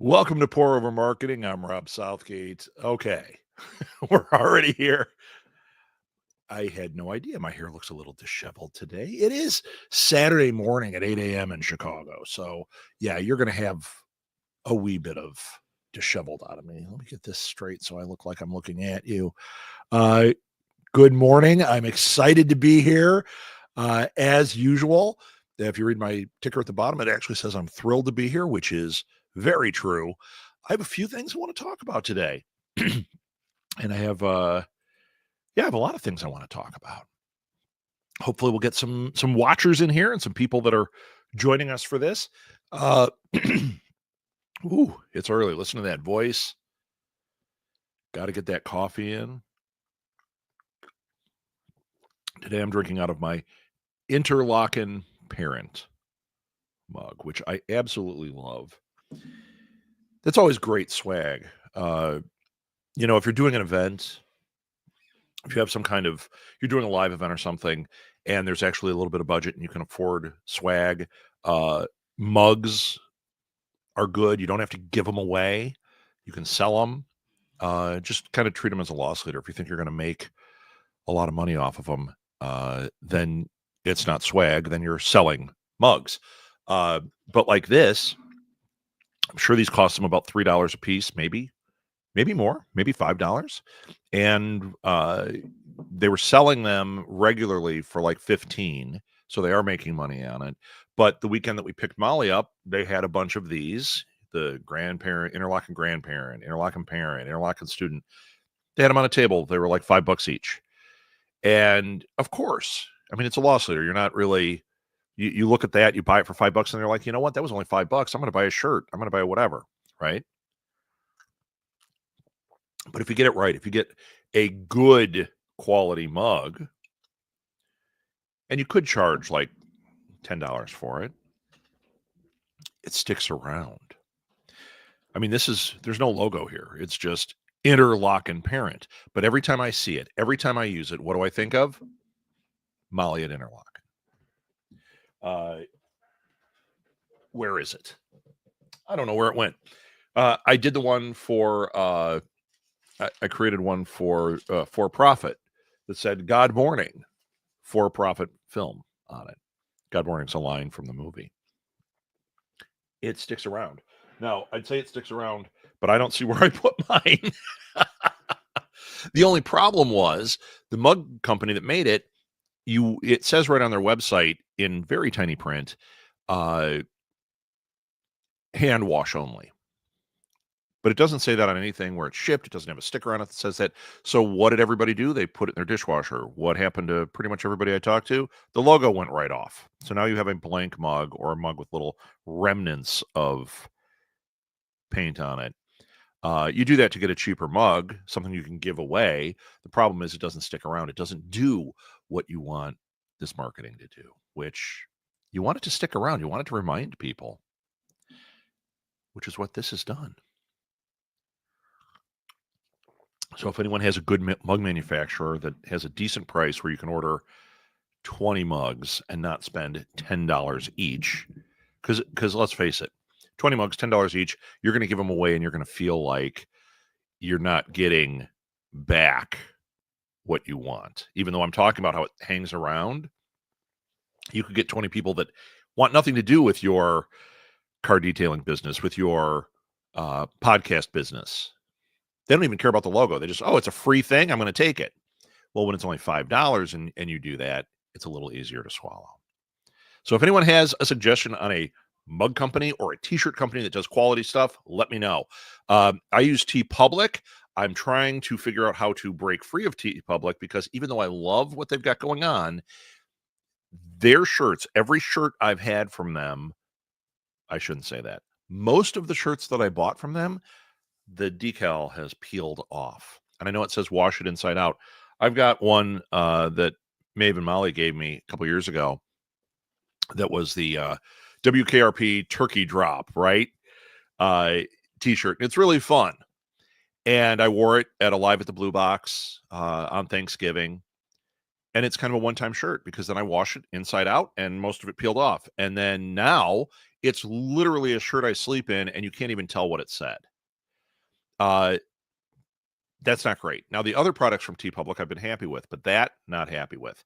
Welcome to Pour Over Marketing. I'm Rob Southgate. Okay, we're already here. I had no idea. My hair looks a little disheveled today. It is Saturday morning at 8 a.m. in Chicago. So, yeah, you're going to have a wee bit of disheveled out of me. Let me get this straight so I look like I'm looking at you. Uh, Good morning. I'm excited to be here. As usual, if you read my ticker at the bottom, it actually says I'm thrilled to be here, which is very true. I have a few things I want to talk about today. And I have I have a lot of things I want to talk about. Hopefully we'll get some watchers in here and some people that are joining us for this. Uh ooh, it's early. Listen to that voice. Got to get that coffee in. Today I'm drinking out of my Interlaken Parent mug, which I absolutely love. That's always great swag. If you're doing an event, if you have you're doing a live event or something, and there's actually a little bit of budget and you can afford swag, mugs are good. You don't have to give them away. You can sell them. Just kind of treat them as a loss leader. If you think you're going to make a lot of money off of them, then it's not swag. Then you're selling mugs. But like this, I'm sure these cost them about $3 a piece, maybe more, maybe $5. And they were selling them regularly for like 15. So they are making money on it. But the weekend that we picked Molly up, they had a bunch of these, the grandparent, interlocking grandparent, interlocking parent, interlocking student. They had them on a table. They were like $5 each. And of course, I mean, it's a loss leader. You're not really, you look at that, you buy it for $5 and you're like, you know what? That was only $5. I'm going to buy a shirt. I'm going to buy whatever. Right. But if you get it right, if you get a good quality mug, and you could charge like $10 for it, it sticks around. I mean, there's no logo here. It's just Interlochen Parent. But every time I see it, every time I use it, what do I think of? Molly at Interlochen. Where is it? I don't know where it went. I did the one for, I created one for profit that said God Morning, for profit film on it. God Morning's a line from the movie. It sticks around. Now, I'd say it sticks around, but I don't see where I put mine. The only problem was the mug company that made it, it says right on their website in very tiny print, hand wash only. But it doesn't say that on anything where it's shipped. It doesn't have a sticker on it that says that. So what did everybody do? They put it in their dishwasher. What happened to pretty much everybody I talked to? The logo went right off. So now you have a blank mug or a mug with little remnants of paint on it. You do that to get a cheaper mug, something you can give away. The problem is it doesn't stick around. It doesn't do what you want this marketing to do, which you want it to stick around. You want it to remind people, which is what this has done. So if anyone has a good mug manufacturer that has a decent price where you can order 20 mugs and not spend $10 each, because let's face it, 20 mugs, $10 each, you're going to give them away and you're going to feel like you're not getting back what you want. Even though I'm talking about how it hangs around, you could get 20 people that want nothing to do with your car detailing business, with your podcast business. They don't even care about the logo. They just, it's a free thing. I'm going to take it. Well, when it's only $5 and you do that, it's a little easier to swallow. So if anyone has a suggestion on a mug company or a t-shirt company that does quality stuff, let me know. I use TeePublic. I'm trying to figure out how to break free of TeePublic because even though I love what they've got going on, their shirts, every shirt I've had from them, I shouldn't say that. Most of the shirts that I bought from them, the decal has peeled off. And I know it says wash it inside out. I've got one that Maeve and Molly gave me a couple years ago that was the WKRP Turkey Drop, right? T-shirt. It's really fun. And I wore it at a Live at the Blue Box on Thanksgiving. And it's kind of a one-time shirt because then I wash it inside out and most of it peeled off. And then now it's literally a shirt I sleep in and you can't even tell what it said. That's not great. Now, the other products from TeePublic I've been happy with, but that not happy with.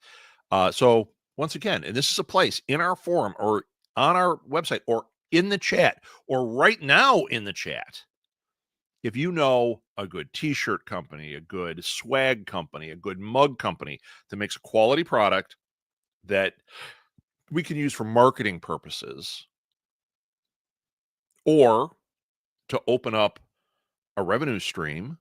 So once again, and this is a place in our forum or on our website or in the chat or right now in the chat. If you know a good t-shirt company, a good swag company, a good mug company that makes a quality product that we can use for marketing purposes or to open up a revenue stream,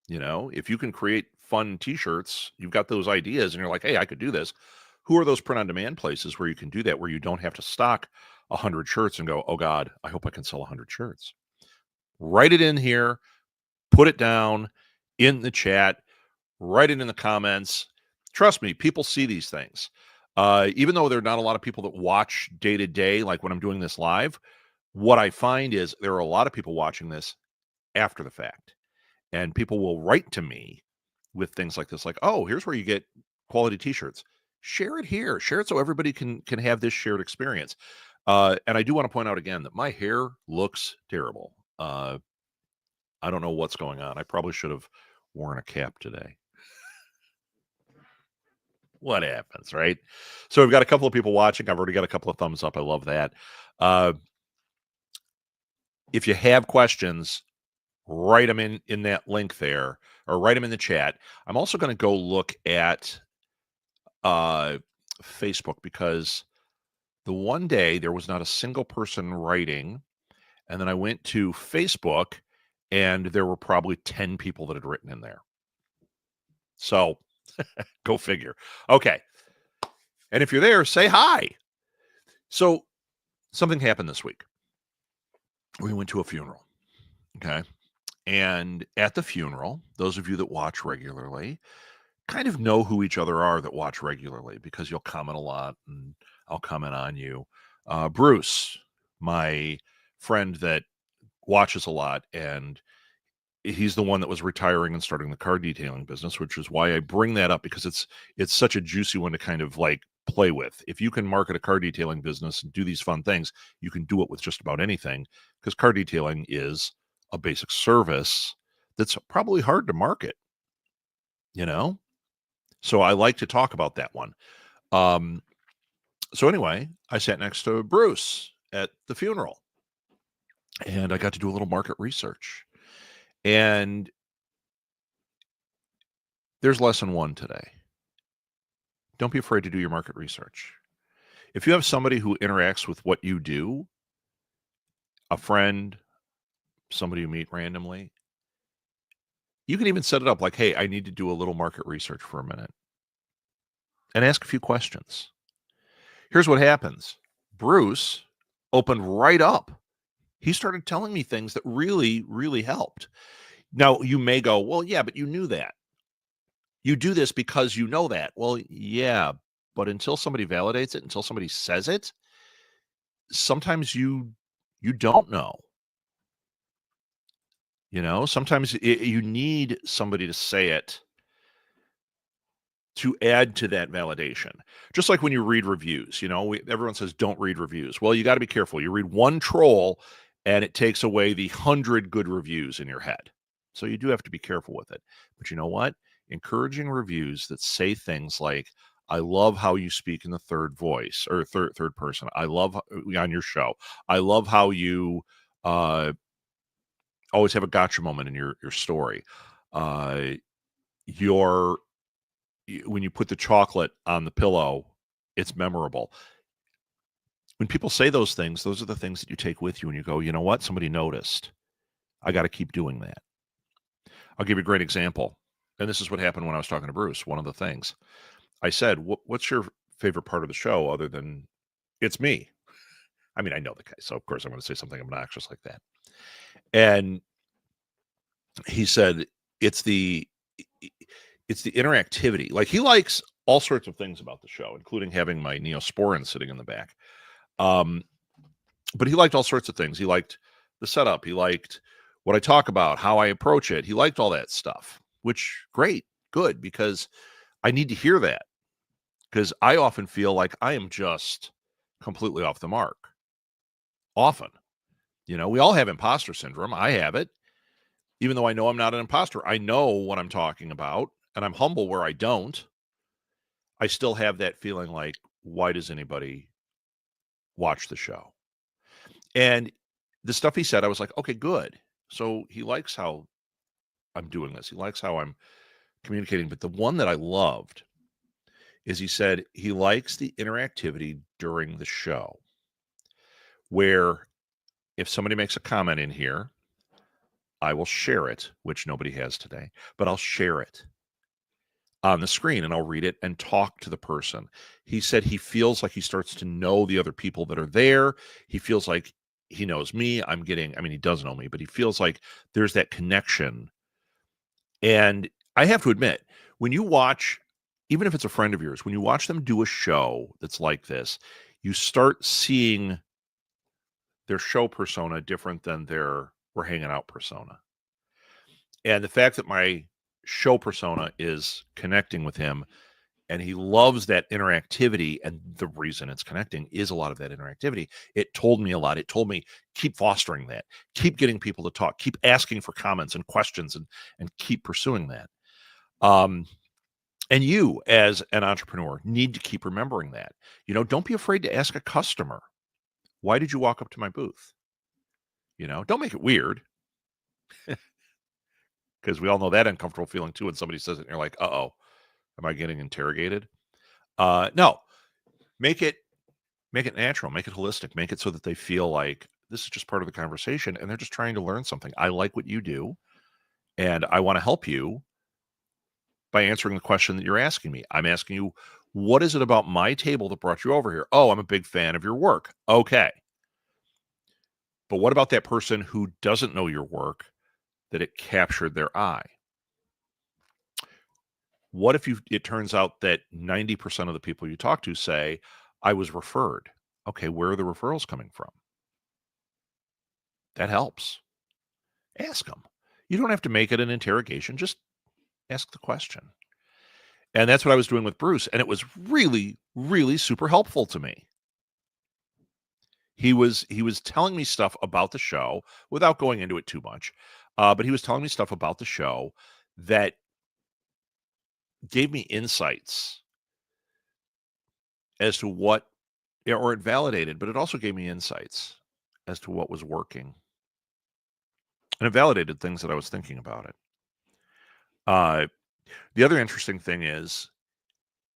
if you can create fun t-shirts, you've got those ideas and you're like, hey, I could do this. Who are those print on demand places where you can do that, where you don't have to stock 100 shirts and go, oh God, I hope I can sell 100 shirts. Write it in here, put it down in the chat, write it in the comments. Trust me, people see these things. Even though there are not a lot of people that watch day to day, like when I'm doing this live, what I find is there are a lot of people watching this after the fact. And people will write to me with things like this, like, oh, here's where you get quality t-shirts. Share it here. Share it so everybody can have this shared experience. And I do want to point out again that my hair looks terrible. I don't know what's going on. I probably should have worn a cap today. What happens, right? So we've got a couple of people watching. I've already got a couple of thumbs up. I love that. If you have questions, write them in that link there or write them in the chat. I'm also going to go look at Facebook because the one day there was not a single person writing. And then I went to Facebook and there were probably 10 people that had written in there. So go figure. Okay. And if you're there, say hi. So something happened this week. We went to a funeral. Okay. And at the funeral, those of you that watch regularly kind of know who each other are that watch regularly because you'll comment a lot and I'll comment on you. Bruce, my friend that watches a lot, and he's the one that was retiring and starting the car detailing business, which is why I bring that up because it's such a juicy one to kind of like play with. If you can market a car detailing business and do these fun things, you can do it with just about anything because car detailing is a basic service that's probably hard to market, So I like to talk about that one. So anyway, I sat next to Bruce at the funeral and I got to do a little market research. And there's lesson 1 today. Don't be afraid to do your market research. If you have somebody who interacts with what you do, a friend, somebody you meet randomly, you can even set it up like, hey, I need to do a little market research for a minute and ask a few questions. Here's what happens. Bruce opened right up. He started telling me things that really, really helped. Now, you may go, well, yeah, but you knew that. You do this because you know that. Well, yeah, but until somebody validates it, until somebody says it, sometimes you don't know. Sometimes you need somebody to say it to add to that validation. Just like when you read reviews, everyone says don't read reviews. Well, you got to be careful. You read one troll and it takes away the 100 good reviews in your head. So you do have to be careful with it. But you know what? Encouraging reviews that say things like, I love how you speak in the third voice or third person. I love on your show. I love how you always have a gotcha moment in your story. When you put the chocolate on the pillow, it's memorable. When people say those things, those are the things that you take with you and you go, you know what? Somebody noticed. I got to keep doing that. I'll give you a great example. And this is what happened when I was talking to Bruce. One of the things I said, what's your favorite part of the show other than it's me? I mean, I know the guy, so of course I'm going to say something obnoxious like that. And he said, it's the interactivity. Like he likes all sorts of things about the show, including having my Neosporin sitting in the back. But he liked all sorts of things. He liked the setup. He liked what I talk about, how I approach it. He liked all that stuff, which great, good, because I need to hear that because I often feel like I am just completely off the mark. Often. We all have imposter syndrome. I have it. Even though I know I'm not an imposter, I know what I'm talking about, and I'm humble where I don't. I still have that feeling like, why does anybody watch the show? And the stuff he said, I was like, okay, good. So he likes how I'm doing this. He likes how I'm communicating. But the one that I loved is he said he likes the interactivity during the show, where if somebody makes a comment in here, I will share it, which nobody has today, but I'll share it on the screen and I'll read it and talk to the person. He said he feels like he starts to know the other people that are there. He feels like he knows me. He does know me, but he feels like there's that connection. And I have to admit, when you watch, even if it's a friend of yours, when you watch them do a show that's like this, you start seeing their show persona different than their we're hanging out persona. And the fact that my show persona is connecting with him and he loves that interactivity, and the reason it's connecting is a lot of that interactivity. It told me a lot. It told me keep fostering that, keep getting people to talk, keep asking for comments and questions, and keep pursuing that. And you as an entrepreneur need to keep remembering that. Don't be afraid to ask a customer, why did you walk up to my booth? Don't make it weird, because we all know that uncomfortable feeling too when somebody says it and you're like, uh-oh, am I getting interrogated? No, make it natural, make it holistic, make it so that they feel like this is just part of the conversation and they're just trying to learn something. I like what you do and I want to help you by answering the question that you're asking me. I'm asking you, what is it about my table that brought you over here? Oh, I'm a big fan of your work. Okay. But what about that person who doesn't know your work that it captured their eye? What if it turns out that 90% of the people you talk to say, I was referred? Okay, where are the referrals coming from? That helps. Ask them. You don't have to make it an interrogation. Just ask the question. And that's what I was doing with Bruce. And it was really, really super helpful to me. He was telling me stuff about the show without going into it too much. But he was telling me stuff about the show that gave me insights as to what, or it validated, but it also gave me insights as to what was working. And it validated things that I was thinking about it. The other interesting thing is,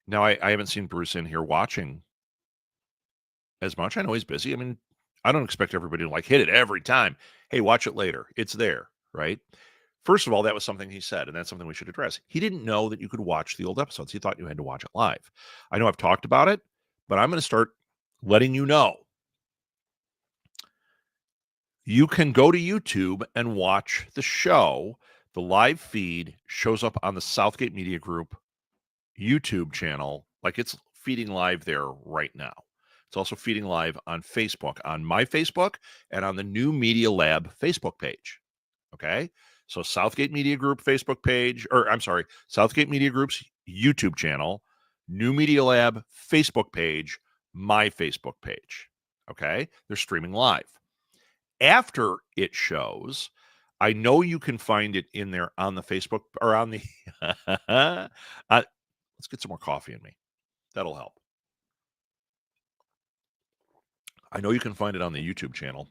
now I haven't seen Bruce in here watching as much. I know he's busy. I don't expect everybody to hit it every time. Hey, watch it later. It's there, right? First of all, that was something he said, and that's something we should address. He didn't know that you could watch the old episodes. He thought you had to watch it live. I know I've talked about it, but I'm going to start letting you know. You can go to YouTube and watch the show. The live feed shows up on the Southgate Media Group YouTube channel. It's feeding live there right now. It's also feeding live on Facebook, on my Facebook, and on the New Media Lab Facebook page. Okay? So Southgate Media Group Facebook page, Southgate Media Group's YouTube channel, New Media Lab Facebook page, my Facebook page. Okay? They're streaming live. After it shows, I know you can find it in there on the Facebook or on the let's get some more coffee in me. That'll help. I know you can find it on the YouTube channel.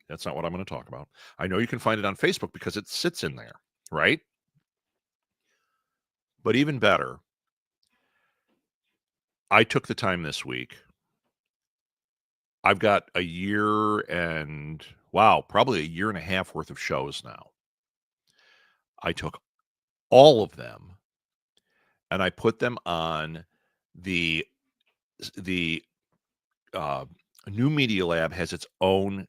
That's not what I'm going to talk about. I know you can find it on Facebook because it sits in there, right? But even better, I took the time this week. I've got a year and, probably a year and a half worth of shows now. I took all of them and I put them on the New Media Lab has its own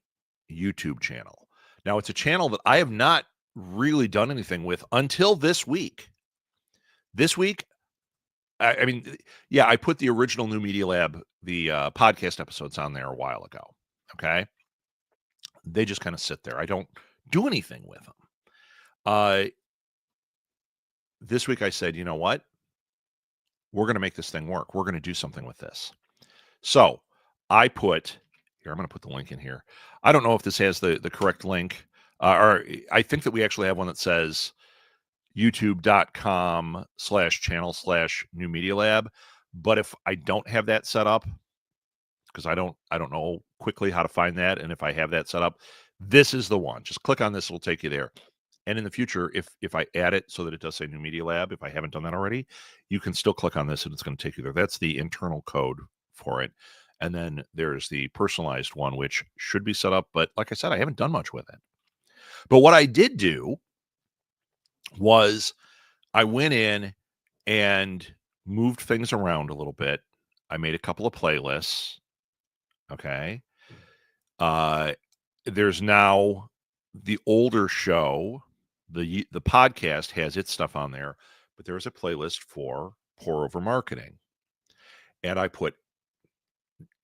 YouTube channel. Now, it's a channel that I have not really done anything with until this week. This week, I put the original New Media Lab, the podcast episodes on there a while ago. Okay. They just kind of sit there. I don't do anything with them. This week I said, you know what? we're going to make this thing work. We're going to do something with this. So I put here, I'm going to put the link in here. I don't know if this has the correct link, or I think that we actually have one that says youtube.com/channel/new media lab. But if I don't have that set up, because I don't know quickly how to find that, and if I have that set up, this is the one. Just click on this, it'll take you there. And in the future, if I add it so that it does say New Media Lab, if I haven't done that already, you can still click on this and it's going to take you there. That's the internal code for it. And then there's the personalized one, which should be set up. But like I said, I haven't done much with it. But what I did do was I went in and moved things around a little bit. I made a couple of playlists. Okay. There's now the older show, the podcast has its stuff on there, but there's a playlist for pour over marketing. And I put,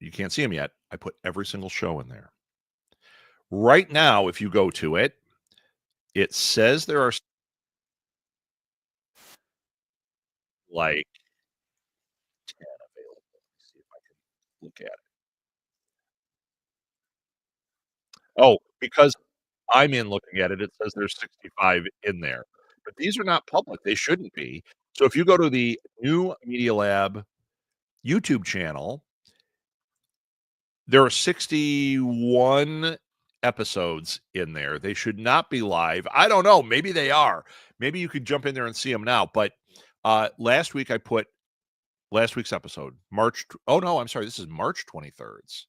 you can't see them yet, I put every single show in there. Right now, if you go to it, it says there are like 10 available. Let's see if I can look at it. Oh, because I'm in looking at it, it says there's 65 in there. But these are not public. They shouldn't be. So if you go to the New Media Lab YouTube channel, there are 61 episodes in there. They should not be live. I don't know. Maybe they are. Maybe you could jump in there and see them now. But last week I put last week's episode, oh no, I'm sorry. This is March 23rd's.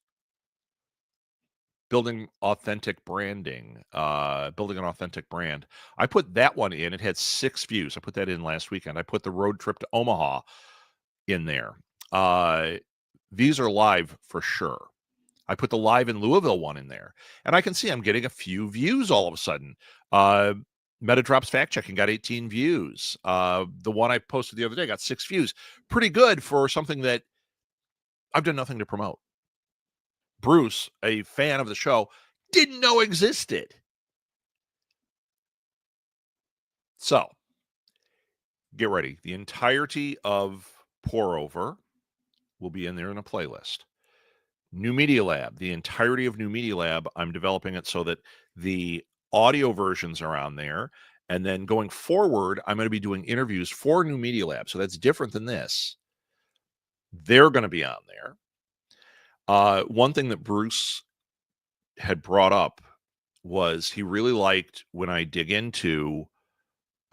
Building authentic branding, building an authentic brand. I put that one in. It had 6 views. I put that in last weekend. I put the road trip to Omaha in there. These are live for sure. I put the live in Louisville one in there, and I can see I'm getting a few views all of a sudden. Metadrops fact checking got 18 views. The one I posted the other day got 6 views. Pretty good for something that I've done nothing to promote. Bruce, a fan of the show, didn't know existed. So, get ready. The entirety of Pour Over will be in there in a playlist. New Media Lab, the entirety of New Media Lab, I'm developing it so that the audio versions are on there. And then going forward, I'm going to be doing interviews for New Media Lab. So that's different than this. They're going to be on there. One thing that Bruce had brought up was he really liked when I dig into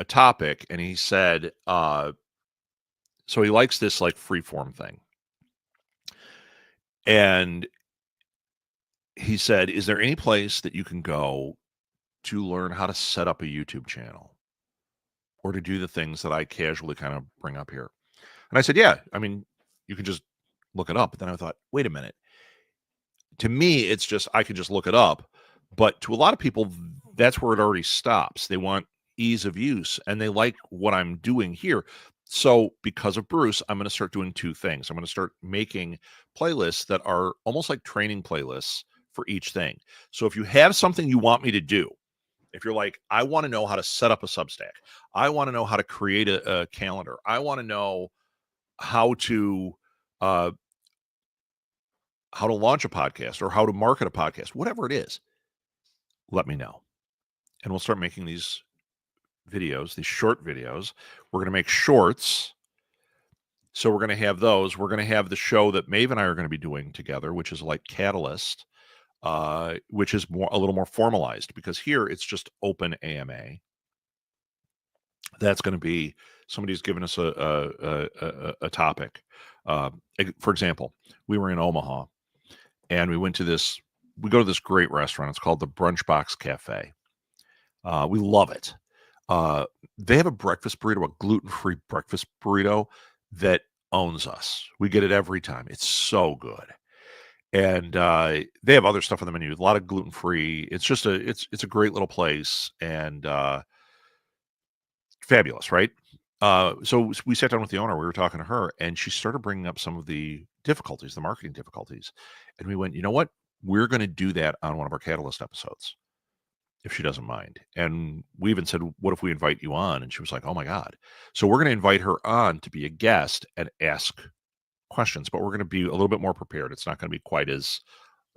a topic, and he said, so he likes this like freeform thing. And he said, is there any place that you can go to learn how to set up a YouTube channel or to do the things that I casually kind of bring up here? And I said, yeah, I mean, you can just look it up. But then I thought, wait a minute. To me, it's just, I could just look it up. But to a lot of people, that's where it already stops. They want ease of use and they like what I'm doing here. So because of Bruce, I'm going to start doing 2 things. I'm going to start making playlists that are almost like training playlists for each thing. So if you have something you want me to do, if you're like, I want to know how to set up a Substack, I want to know how to create a calendar, I want to know how to launch a podcast or how to market a podcast, whatever it is, let me know. And we'll start making these videos, these short videos. We're going to make shorts. So we're going to have those. We're going to have the show that Maeve and I are going to be doing together, which is like Catalyst, which is a little more formalized, because here it's just open AMA. That's going to be, somebody's given us a topic. For example, we were in Omaha and we go to this great restaurant. It's called the Brunchbox Cafe. We love it. They have a breakfast burrito, a gluten-free breakfast burrito that owns us. We get it every time. It's so good. And they have other stuff on the menu, a lot of gluten-free. It's just it's a great little place, and fabulous, right? So we sat down with the owner. We were talking to her, and she started bringing up some of the difficulties, the marketing difficulties. And we went, you know what? We're going to do that on one of our Catalyst episodes. if she doesn't mind. And we even said, what if we invite you on? And she was like, oh my God. So we're going to invite her on to be a guest and ask questions, but we're going to be a little bit more prepared. It's not going to be quite as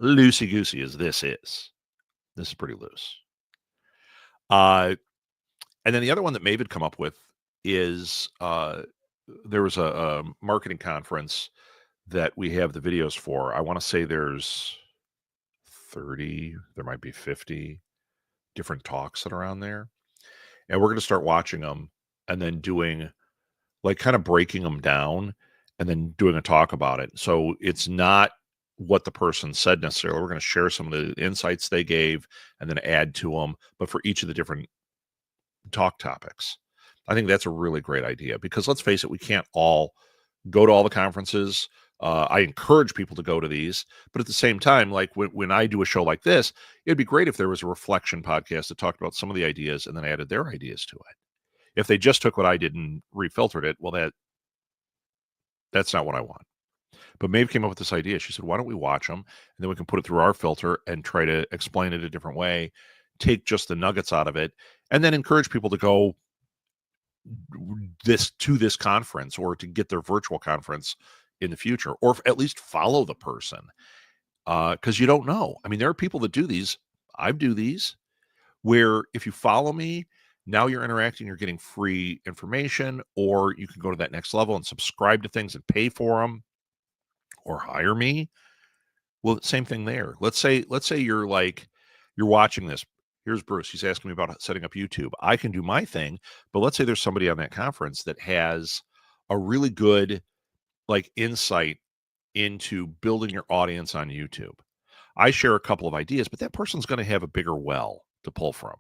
loosey goosey as this is. This is pretty loose. And then the other one that Maeve had come up with is there was a marketing conference that we have the videos for. I want to say there's 30, there might be 50 different talks that are on there. And we're going to start watching them and then doing like kind of breaking them down and then doing a talk about it. So it's not what the person said necessarily. We're going to share some of the insights they gave and then add to them, but for each of the different talk topics. I think that's a really great idea because let's face it, we can't all go to all the conferences. I encourage people to go to these, but at the same time, like when I do a show like this, it'd be great if there was a reflection podcast that talked about some of the ideas and then added their ideas to it. If they just took what I did and refiltered it, well, that's not what I want. But Maeve came up with this idea. She said, why don't we watch them and then we can put it through our filter and try to explain it a different way, take just the nuggets out of it, and then encourage people to go to this conference or to get their virtual conference in the future, or at least follow the person. Because you don't know. I mean, there are people that do these. I do these where if you follow me, now you're interacting, you're getting free information, or you can go to that next level and subscribe to things and pay for them or hire me. Well, same thing there. Let's say you're watching this. Here's Bruce. He's asking me about setting up YouTube. I can do my thing, but let's say there's somebody on that conference that has a really good like insight into building your audience on YouTube. I share a couple of ideas, but that person's going to have a bigger well to pull from.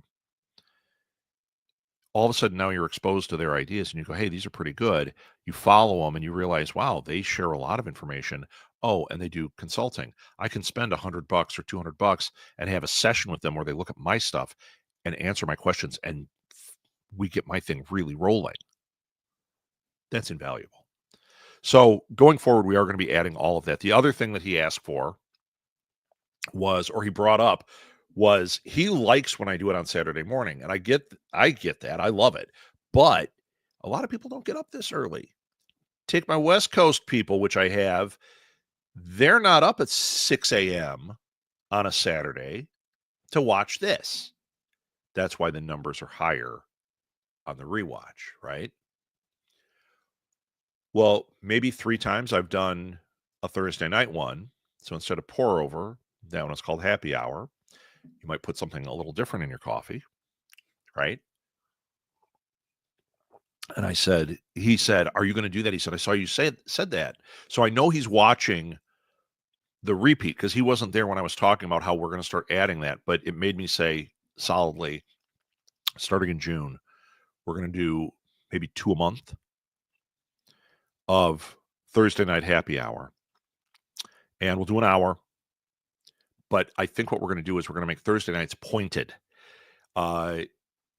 All of a sudden now you're exposed to their ideas and you go, hey, these are pretty good. You follow them and you realize, wow, they share a lot of information. Oh, and they do consulting. I can spend $100 or $200 and have a session with them where they look at my stuff and answer my questions and we get my thing really rolling. That's invaluable. So going forward, we are going to be adding all of that. The other thing that he asked for was, or he brought up, was he likes when I do it on Saturday morning. And I get that. I love it. But a lot of people don't get up this early. Take my West Coast people, which I have, they're not up at 6 a.m. on a Saturday to watch this. That's why the numbers are higher on the rewatch, right? Well, maybe 3 times I've done a Thursday night one. So instead of pour over, that one is called happy hour. You might put something a little different in your coffee, right? And he said, are you going to do that? He said, I saw you said that. So I know he's watching the repeat because he wasn't there when I was talking about how we're going to start adding that. But it made me say solidly, starting in June, we're going to do maybe 2 a month of Thursday night happy hour. And we'll do an hour. But I think what we're going to do is we're going to make Thursday nights pointed. We're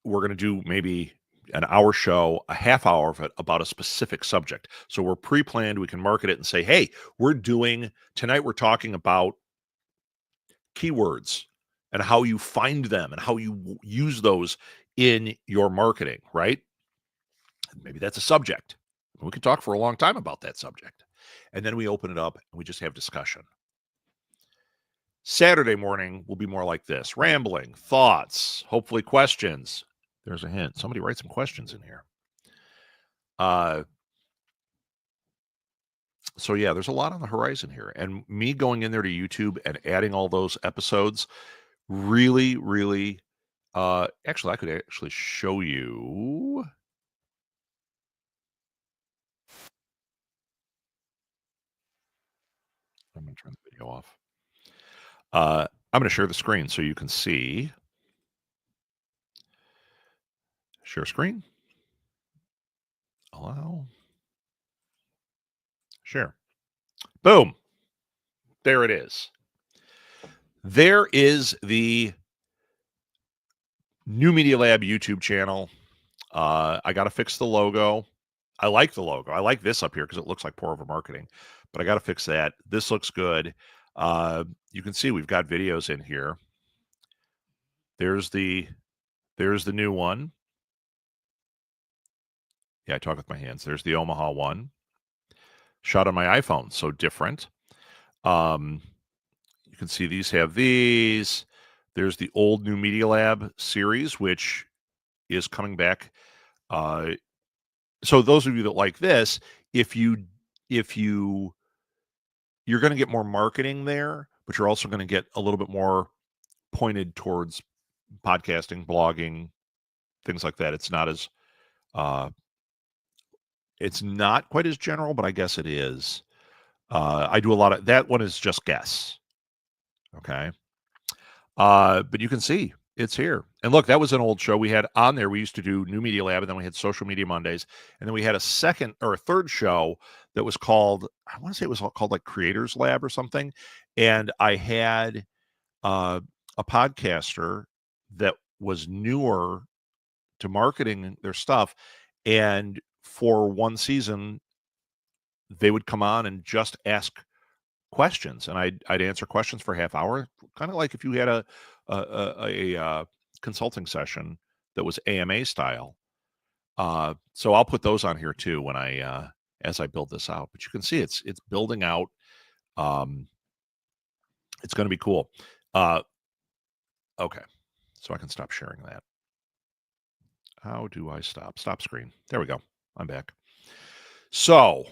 going to do maybe an hour show, a half hour of it about a specific subject. So we're pre-planned. We can market it and say, hey, tonight we're talking about keywords and how you find them and how you use those in your marketing, right? Maybe that's a subject. We can talk for a long time about that subject. And then we open it up and we just have discussion. Saturday morning will be more like this: rambling, thoughts, hopefully questions. There's a hint. Somebody write some questions in here. So yeah, there's a lot on the horizon here. And me going in there to YouTube and adding all those episodes really, really, actually, I could actually show you. I'm going to turn the video off. I'm going to share the screen so you can see. Share screen. Allow. Share. Boom. There it is. There is the New Media Lab YouTube channel. I got to fix the logo. I like the logo. I like this up here because it looks like pour over marketing, but I got to fix that. This looks good. You can see we've got videos in here. There's the new one. Yeah, I talk with my hands. There's the Omaha one. Shot on my iPhone, so different. You can see these have these. There's the old New Media Lab series, which is coming back. So those of you that like this, if you you're going to get more marketing there, but you're also going to get a little bit more pointed towards podcasting, blogging, things like that. It's not as it's not quite as general, but I guess it is. I do a lot of that one is just guess. Okay. But you can see it's here. And look, that was an old show we had on there. We used to do New Media Lab, and then we had Social Media Mondays. And then we had a second or a third show that was called, I want to say it was called like Creators Lab or something. And I had a podcaster that was newer to marketing their stuff. And for one season, they would come on and just ask questions, and I'd answer questions for a half hour, kind of like if you had a consulting session that was AMA style. So I'll put those on here too when I as I build this out. But you can see it's building out. It's going to be cool. Okay, so I can stop sharing that. How do I stop screen? There we go. I'm back. So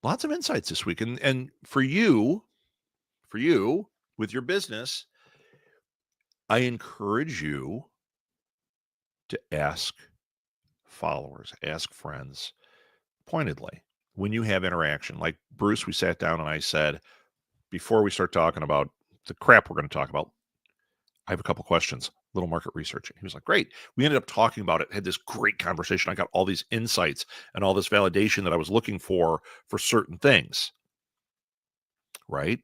lots of insights this week, and for you with your business, I encourage you to ask followers, ask friends pointedly when you have interaction. Like Bruce, we sat down and I said, before we start talking about the crap we're going to talk about, I have a couple questions, little market research. He was like, great. We ended up talking about it, had this great conversation. I got all these insights and all this validation that I was looking for certain things, right?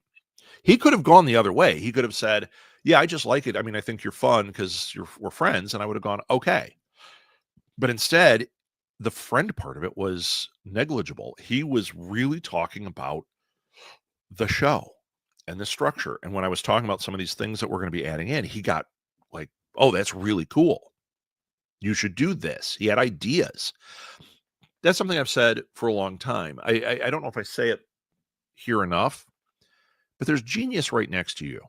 He could have gone the other way. He could have said, yeah, I just like it. I mean, I think you're fun because we're friends. And I would have gone, okay. But instead, the friend part of it was negligible. He was really talking about the show and the structure. And when I was talking about some of these things that we're going to be adding in, he got like, oh, that's really cool. You should do this. He had ideas. That's something I've said for a long time. I don't know if I say it here enough, but there's genius right next to you.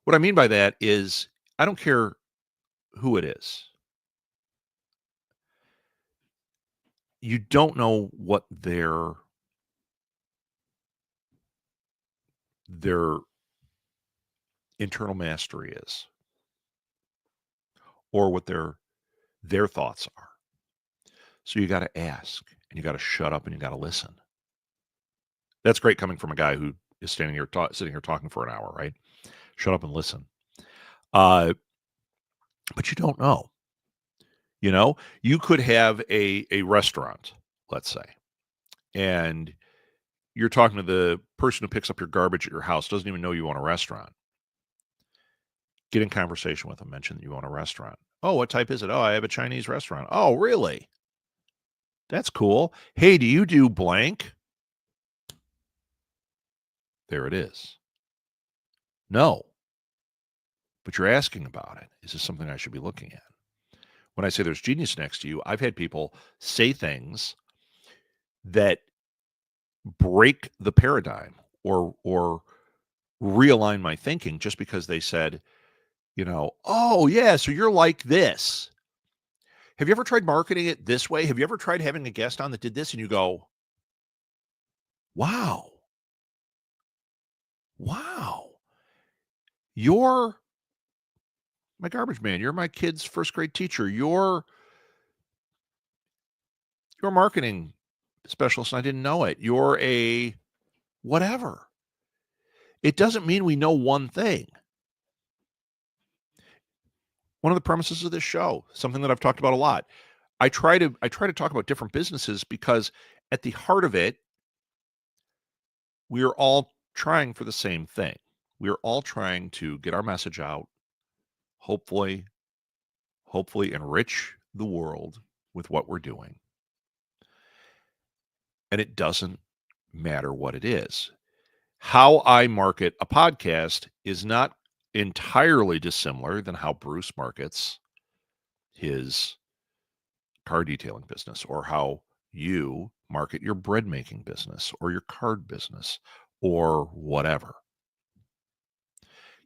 What I mean by that is I don't care who it is. You don't know what their internal mastery is or what their thoughts are. So you got to ask and you got to shut up and you got to listen. That's great coming from a guy who is sitting here talking for an hour, right? Shut up and listen. But you don't know. You know, you could have a restaurant, let's say, and you're talking to the person who picks up your garbage at your house, doesn't even know you own a restaurant. Get in conversation with them, mention that you own a restaurant. Oh, what type is it? Oh, I have a Chinese restaurant. Oh, really? That's cool. Hey, do you do blank? There it is. No. But you're asking about it. Is this something I should be looking at? When I say there's genius next to you, I've had people say things that break the paradigm or realign my thinking just because they said, oh yeah, so you're like this. Have you ever tried marketing it this way? Have you ever tried having a guest on that did this? And you go, wow, you're my garbage man. You're my kid's first grade teacher. You're marketing specialist. And I didn't know it. You're a whatever. It doesn't mean we know one thing. One of the premises of this show, something that I've talked about a lot, I try to talk about different businesses because at the heart of it, we are all trying for the same thing. We are all trying to get our message out, hopefully enrich the world with what we're doing. And it doesn't matter what it is. How I market a podcast is not entirely dissimilar than how Bruce markets his car detailing business, or how you market your bread making business or your card business or whatever.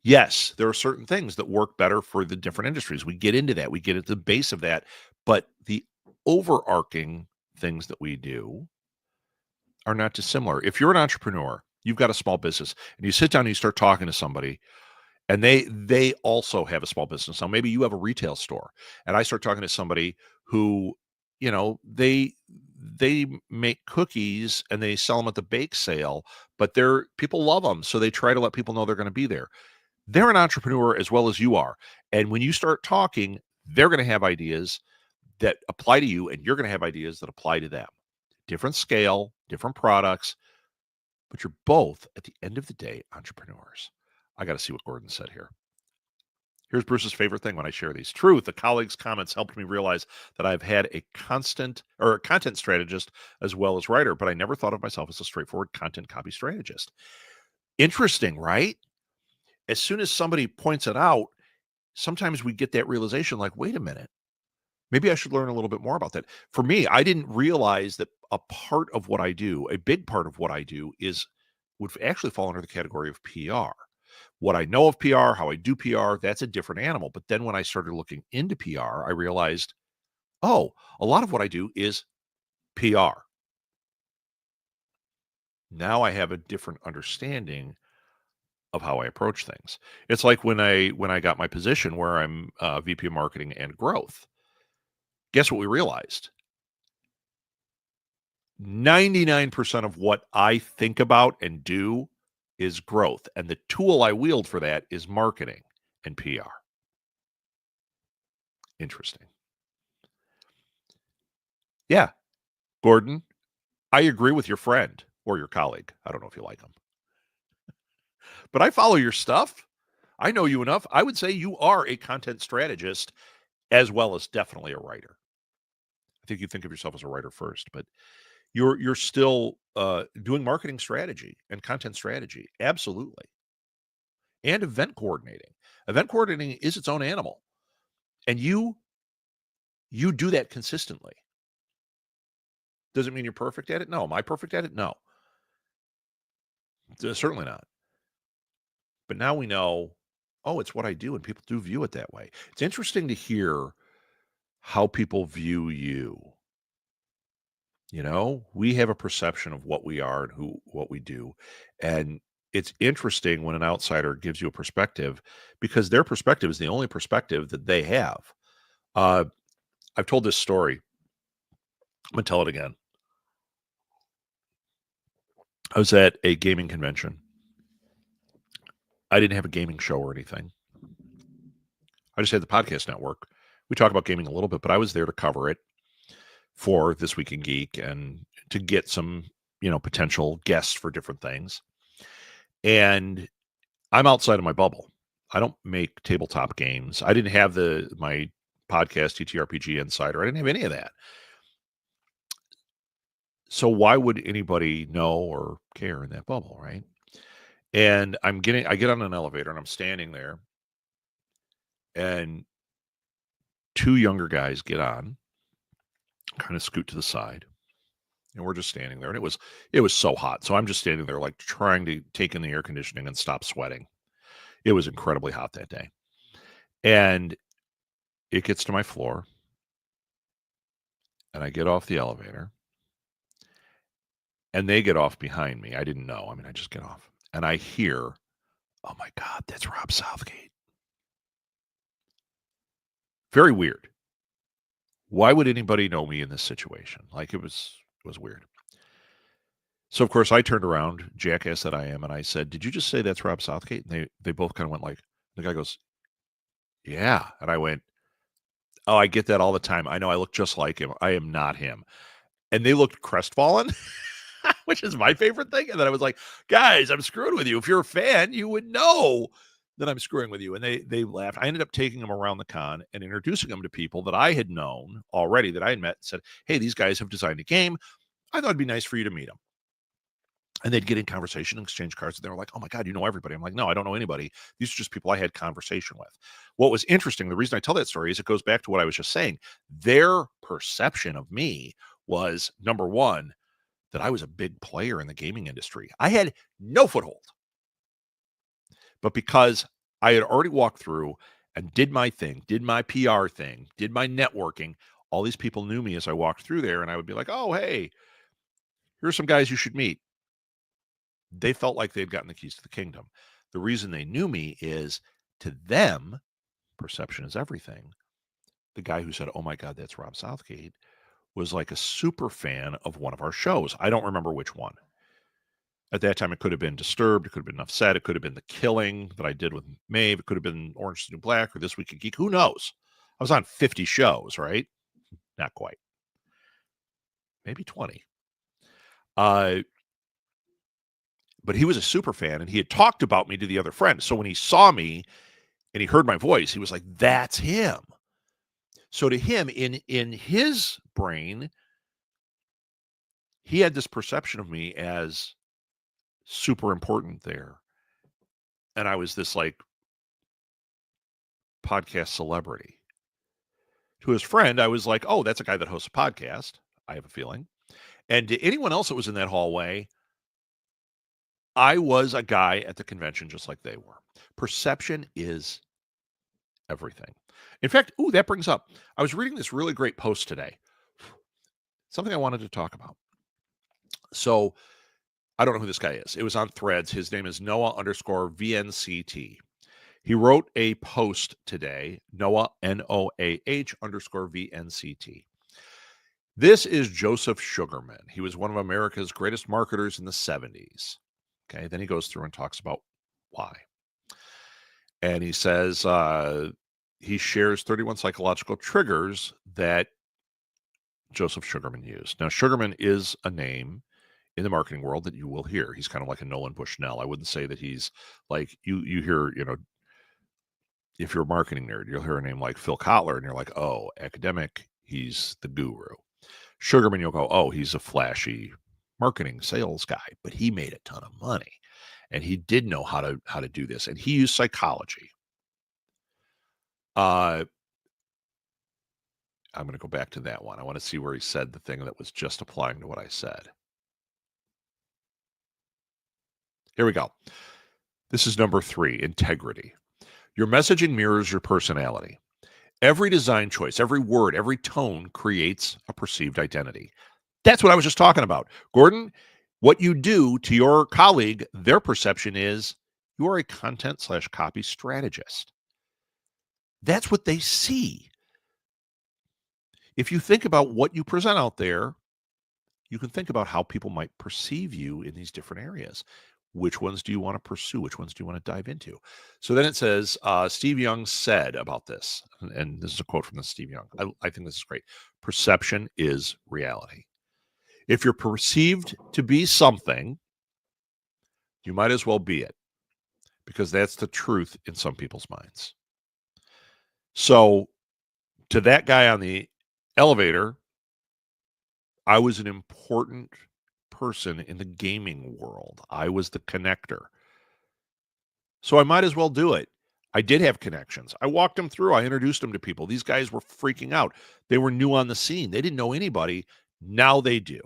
Yes, there are certain things that work better for the different industries. We get into that. We get at the base of that. But the overarching things that we do are not dissimilar. If you're an entrepreneur, you've got a small business, and you sit down and you start talking to somebody, and they also have a small business. Now, maybe you have a retail store, and I start talking to somebody who, they make cookies and they sell them at the bake sale, but people love them, so they try to let people know they're going to be there. They're an entrepreneur as well as you are. And when you start talking, they're going to have ideas that apply to you, and you're going to have ideas that apply to them. Different scale, different products, but you're both, at the end of the day, entrepreneurs. I got to see what Gordon said here. Here's Bruce's favorite thing when I share these. Truth, a colleague's comments helped me realize that I've had a content strategist as well as writer, but I never thought of myself as a straightforward content copy strategist. Interesting, right? As soon as somebody points it out, sometimes we get that realization like, wait a minute, maybe I should learn a little bit more about that. For me, I didn't realize that a part of what I do, a big part of what I do, would actually fall under the category of PR. What I know of PR, how I do PR, that's a different animal. But then when I started looking into PR, I realized, oh, a lot of what I do is PR. Now I have a different understanding of how I approach things. It's like when I got my position where I'm VP of marketing and growth. Guess what we realized? 99% of what I think about and do is growth. And the tool I wield for that is marketing and PR. Interesting. Yeah, Gordon, I agree with your friend or your colleague. I don't know if you like him. But I follow your stuff. I know you enough. I would say you are a content strategist as well as definitely a writer. I think you think of yourself as a writer first, but you're still doing marketing strategy and content strategy. Absolutely. And event coordinating. Event coordinating is its own animal. And you do that consistently. Does it mean you're perfect at it? No. Am I perfect at it? No. Certainly not. But now we know, oh, it's what I do, and people do view it that way. It's interesting to hear how people view you. We have a perception of what we are and what we do. And it's interesting when an outsider gives you a perspective, because their perspective is the only perspective that they have. I've told this story. I'm going to tell it again. I was at a gaming convention. I didn't have a gaming show or anything. I just had the podcast network. We talk about gaming a little bit, but I was there to cover it for This Week in Geek and to get some, potential guests for different things. And I'm outside of my bubble. I don't make tabletop games. I didn't have my podcast, TTRPG Insider. I didn't have any of that. So why would anybody know or care in that bubble, right? And I get on an elevator and I'm standing there, and two younger guys get on, kind of scoot to the side, and we're just standing there. And it was so hot. So I'm just standing there like trying to take in the air conditioning and stop sweating. It was incredibly hot that day. And it gets to my floor, and I get off the elevator, and they get off behind me. I didn't know. I mean, I just get off, and I hear, oh my God, that's Rob Southgate. Very weird. Why would anybody know me in this situation? Like, it was weird. So of course I turned around, jackass that I am, and I said, "Did you just say that's Rob Southgate?" And they both kind of went like, the guy goes, "Yeah," and I went, "Oh, I get that all the time. I know I look just like him. I am not him." And they looked crestfallen, which is my favorite thing. And then I was like, "Guys, I'm screwing with you. If you're a fan, you would know that I'm screwing with you." And they laughed. I ended up taking them around the con and introducing them to people that I had known already, that I had met, and said, "Hey, these guys have designed a game. I thought it'd be nice for you to meet them." And they'd get in conversation and exchange cards. And they were like, oh my God, you know everybody. I'm like, no, I don't know anybody. These are just people I had conversation with. What was interesting, the reason I tell that story is it goes back to what I was just saying. Their perception of me was, number one, that I was a big player in the gaming industry. I had no foothold. But because I had already walked through and did my thing, did my PR thing, did my networking, all these people knew me as I walked through there. And I would be like, oh, hey, here's some guys you should meet. They felt like they'd gotten the keys to the kingdom. The reason they knew me is, to them, perception is everything. The guy who said, oh my God, that's Rob Southgate, was like a super fan of one of our shows. I don't remember which one. At that time, it could have been Disturbed. It could have been Enough Said. It could have been The Killing that I did with Maeve. It could have been Orange is the New Black or This Week of Geek. Who knows? I was on 50 shows, right? Not quite. Maybe 20. But he was a super fan, and he had talked about me to the other friends. So when he saw me and he heard my voice, he was like, that's him. So to him, in his brain, he had this perception of me as super important there. And I was this like podcast celebrity. To his friend, I was like, oh, that's a guy that hosts a podcast, I have a feeling. And to anyone else that was in that hallway, I was a guy at the convention just like they were. Perception is everything. In fact, that brings up, I was reading this really great post today. Something I wanted to talk about. So I don't know who this guy is. It was on Threads. His name is Noah_VNCT. He wrote a post today, Noah, NOAH_VNCT. This is Joseph Sugarman. He was one of America's greatest marketers in the 70s. Okay, then he goes through and talks about why. And he says he shares 31 psychological triggers that Joseph Sugarman used. Now, Sugarman is a name in the marketing world that you will hear. He's kind of like a Nolan Bushnell. I wouldn't say that he's like, you hear, if you're a marketing nerd, you'll hear a name like Phil Kotler and you're like, oh, academic, he's the guru. Sugarman, you'll go, oh, he's a flashy marketing sales guy, but he made a ton of money and he did know how to do this. And he used psychology. I'm going to go back to that one. I want to see where he said the thing that was just applying to what I said. Here we go. This is number 3, integrity. Your messaging mirrors your personality. Every design choice, every word, every tone creates a perceived identity. That's what I was just talking about. Gordon, what you do to your colleague, their perception is you are a content/copy strategist. That's what they see. If you think about what you present out there, you can think about how people might perceive you in these different areas. Which ones do you want to pursue? Which ones do you want to dive into? So then it says, Steve Young said about this, and this is a quote from Steve Young. I think this is great. Perception is reality. If you're perceived to be something, you might as well be it, because that's the truth in some people's minds. So to that guy on the elevator, I was an important person in the gaming world. I was the connector. So I might as well do it. I did have connections. I walked them through. I introduced them to people. These guys were freaking out. They were new on the scene. They didn't know anybody. Now they do.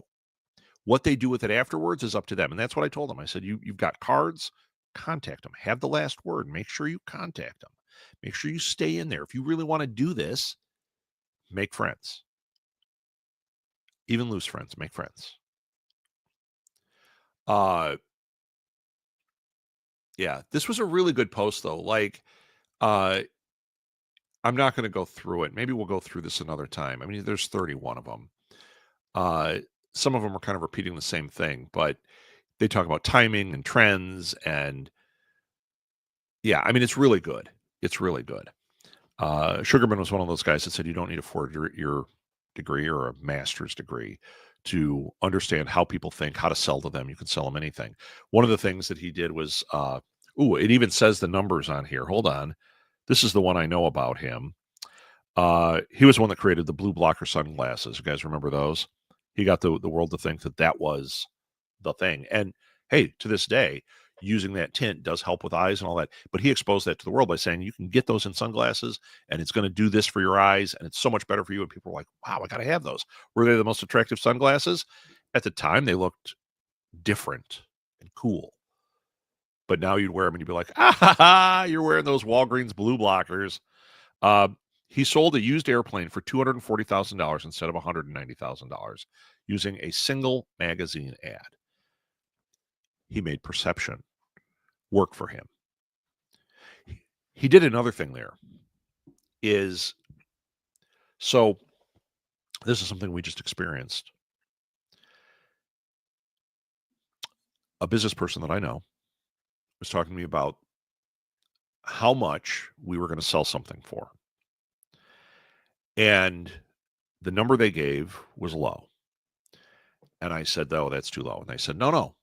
What they do with it afterwards is up to them. And that's what I told them. I said, you've got cards, contact them. Have the last word. Make sure you contact them. Make sure you stay in there. If you really want to do this, make friends. Even lose friends, make friends. Yeah, this was a really good post though. Like, I'm not going to go through it. Maybe we'll go through this another time. I mean, there's 31 of them. Some of them are kind of repeating the same thing, but they talk about timing and trends. And yeah, I mean, it's really good. It's really good. Sugarman was one of those guys that said you don't need a 4-year degree or a master's degree to understand how people think, how to sell to them. You can sell them anything. One of the things that he did was, it even says the numbers on here. Hold on. This is the one I know about him. He was the one that created the blue blocker sunglasses. You guys remember those? He got the world to think that was the thing. And hey, to this day, using that tint does help with eyes and all that. But he exposed that to the world by saying you can get those in sunglasses and it's going to do this for your eyes and it's so much better for you. And people were like, wow, I got to have those. Were they the most attractive sunglasses? At the time, they looked different and cool. But now you'd wear them and you'd be like, ah, ha, ha, you're wearing those Walgreens blue blockers. Uh, he sold a used airplane for $240,000 instead of $190,000 using a single magazine ad. He made perception work for him. He did another thing there is, so this is something we just experienced. A business person that I know was talking to me about how much we were going to sell something for. And the number they gave was low. And I said, oh, that's too low. And they said, no.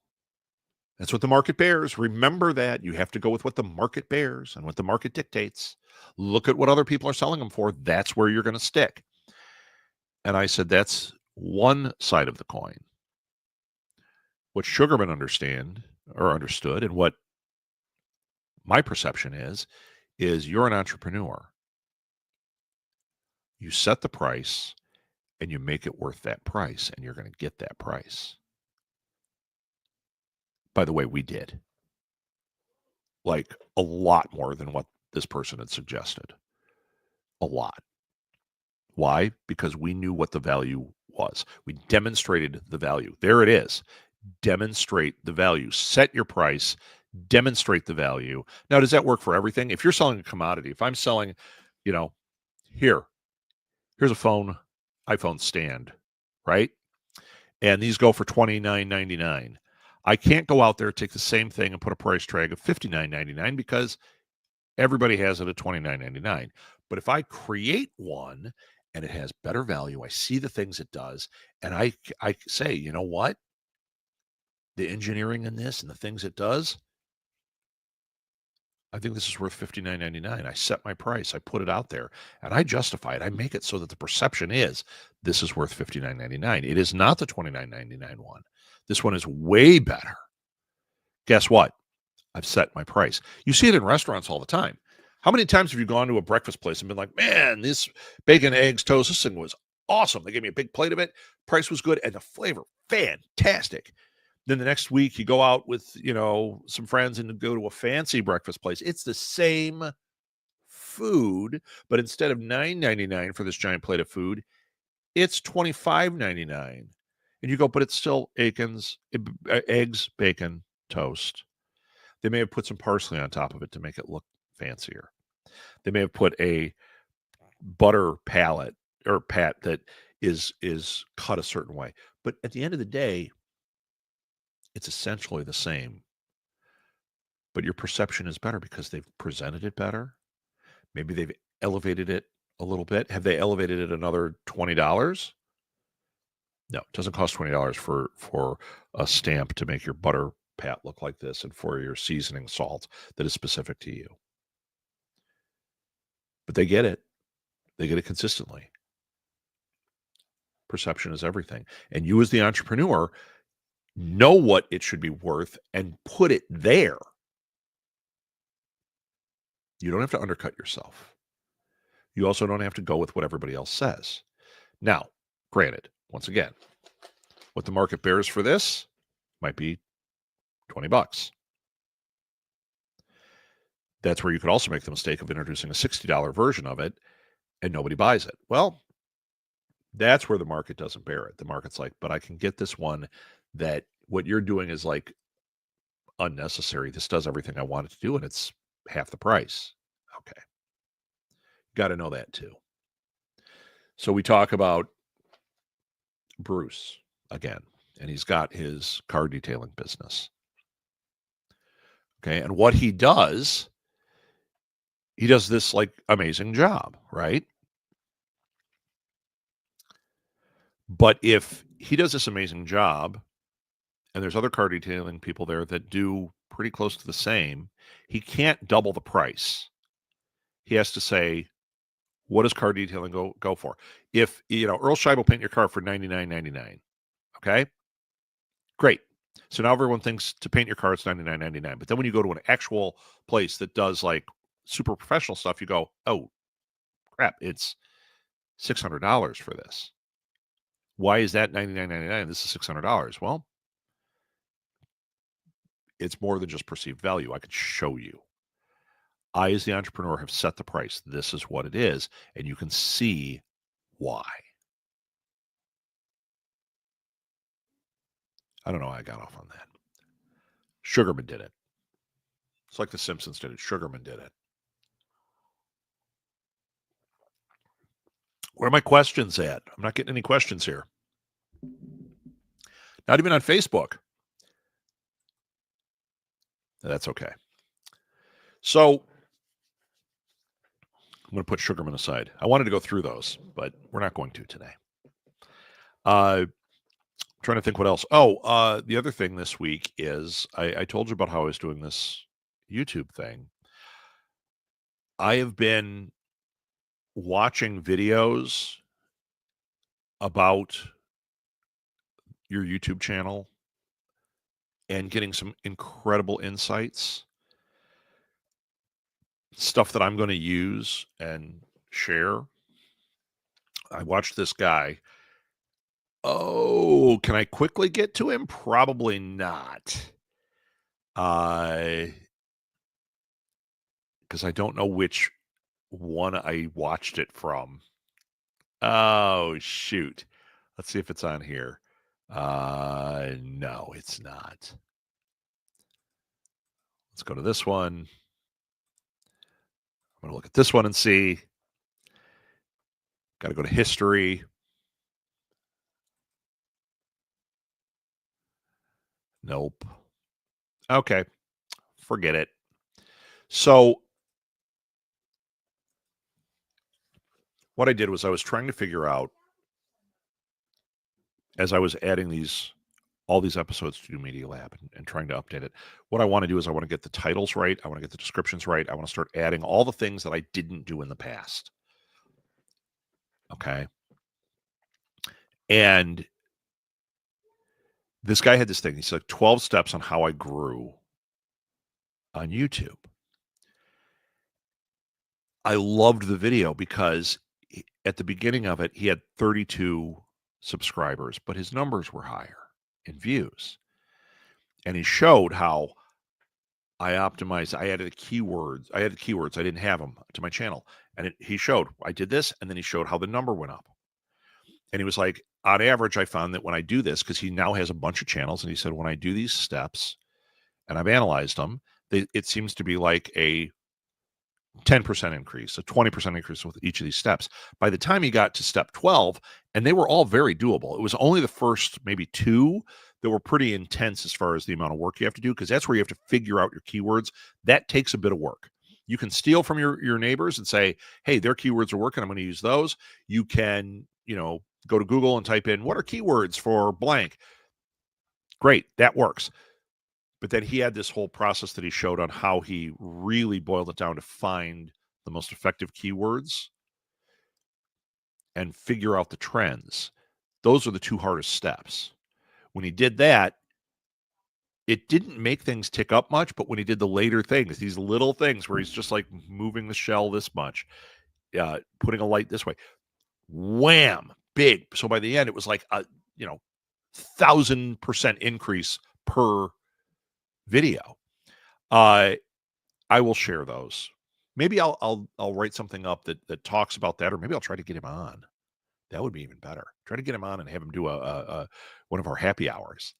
That's what the market bears. Remember that. You have to go with what the market bears and what the market dictates. Look at what other people are selling them for. That's where you're going to stick. And I said, that's one side of the coin. What Sugarman understood, and what my perception is you're an entrepreneur. You set the price and you make it worth that price, and you're going to get that price. By the way, we did. Like a lot more than what this person had suggested. A lot. Why? Because we knew what the value was. We demonstrated the value. There it is. Demonstrate the value. Set your price. Demonstrate the value. Now, does that work for everything? If you're selling a commodity, if I'm selling, here's a iPhone stand, right? And these go for $29.99. I can't go out there, take the same thing and put a price tag of $59.99 because everybody has it at $29.99. But if I create one and it has better value, I see the things it does, and I say, you know what? The engineering in this and the things it does, I think this is worth $59.99. I set my price, I put it out there, and I justify it. I make it so that the perception is this is worth $59.99. It is not the $29.99 one. This one is way better. Guess what? I've set my price. You see it in restaurants all the time. How many times have you gone to a breakfast place and been like, man, this bacon, eggs, toast, this thing was awesome. They gave me a big plate of it. Price was good and the flavor, fantastic. Then the next week you go out with, some friends and go to a fancy breakfast place. It's the same food, but instead of $9.99 for this giant plate of food, it's $25.99. And you go, but it's still eggs, bacon, toast. They may have put some parsley on top of it to make it look fancier. They may have put a butter pat that is cut a certain way. But at the end of the day, it's essentially the same. But your perception is better because they've presented it better. Maybe they've elevated it a little bit. Have they elevated it another $20? No, it doesn't cost $20 for a stamp to make your butter pat look like this and for your seasoning salt that is specific to you. But they get it. They get it consistently. Perception is everything. And you as the entrepreneur know what it should be worth and put it there. You don't have to undercut yourself. You also don't have to go with what everybody else says. Now, granted, once again, what the market bears for this might be $20. That's where you could also make the mistake of introducing a $60 version of it and nobody buys it. Well, that's where the market doesn't bear it. The market's like, but I can get this one that what you're doing is like unnecessary. This does everything I want it to do, and it's half the price. Okay. Got to know that too. So we talk about Bruce again, and he's got his car detailing business. Okay. And what he does this like amazing job, right? But if he does this amazing job and there's other car detailing people there that do pretty close to the same, he can't double the price. He has to say, what does car detailing go for? If, Earl Scheib will paint your car for $99.99, okay? Great. So now everyone thinks to paint your car it's $99.99. But then when you go to an actual place that does like super professional stuff, you go, oh crap, it's $600 for this. Why is that $99.99? This is $600. Well, it's more than just perceived value. I could show you. I, as the entrepreneur, have set the price. This is what it is, and you can see why. I don't know how I got off on that. Sugarman did it. It's like the Simpsons did it. Sugarman did it. Where are my questions at? I'm not getting any questions here. Not even on Facebook. That's okay. So I'm going to put Sugarman aside. I wanted to go through those, but we're not going to today. Trying to think what else. Oh, the other thing this week is I told you about how I was doing this YouTube thing. I have been watching videos about your YouTube channel and getting some incredible insights, stuff that I'm going to use and share. I watched this guy. Oh, can I quickly get to him? Probably not. Because I don't know which one I watched it from. Oh, shoot. Let's see if it's on here. No, it's not. Let's go to this one. I'm going to look at this one and see. Got to go to history. Nope. Okay. Forget it. So what I did was I was trying to figure out, as I was adding all these episodes to do Media Lab and trying to update it, what I want to do is I want to get the titles right. I want to get the descriptions right. I want to start adding all the things that I didn't do in the past. Okay. And this guy had this thing. He said 12 steps on how I grew on YouTube. I loved the video because at the beginning of it, he had 32 subscribers, but his numbers were higher in views. And he showed how I optimized. I added keywords. I didn't have them to my channel. And he showed I did this, and then he showed how the number went up. And he was like, on average, I found that when I do this, because he now has a bunch of channels, and he said, when I do these steps, and I've analyzed them, it seems to be like a 10% increase, a 20% increase with each of these steps. By the time he got to step 12, and they were all very doable. It was only the first maybe two that were pretty intense as far as the amount of work you have to do, because that's where you have to figure out your keywords. That takes a bit of work. You can steal from your neighbors and say, hey, their keywords are working, I'm going to use those. You can, go to Google and type in, what are keywords for blank? Great, that works. But then he had this whole process that he showed on how he really boiled it down to find the most effective keywords and figure out the trends. Those are the two hardest steps. When he did that, it didn't make things tick up much, but when he did the later things, these little things where he's just like moving the shell this much, putting a light this way, wham, big. So by the end, it was like a 1,000% increase per video. I will share those. Maybe I'll write something up that talks about that, or maybe I'll try to get him on. That would be even better. Try to get him on and have him do a one of our happy hours.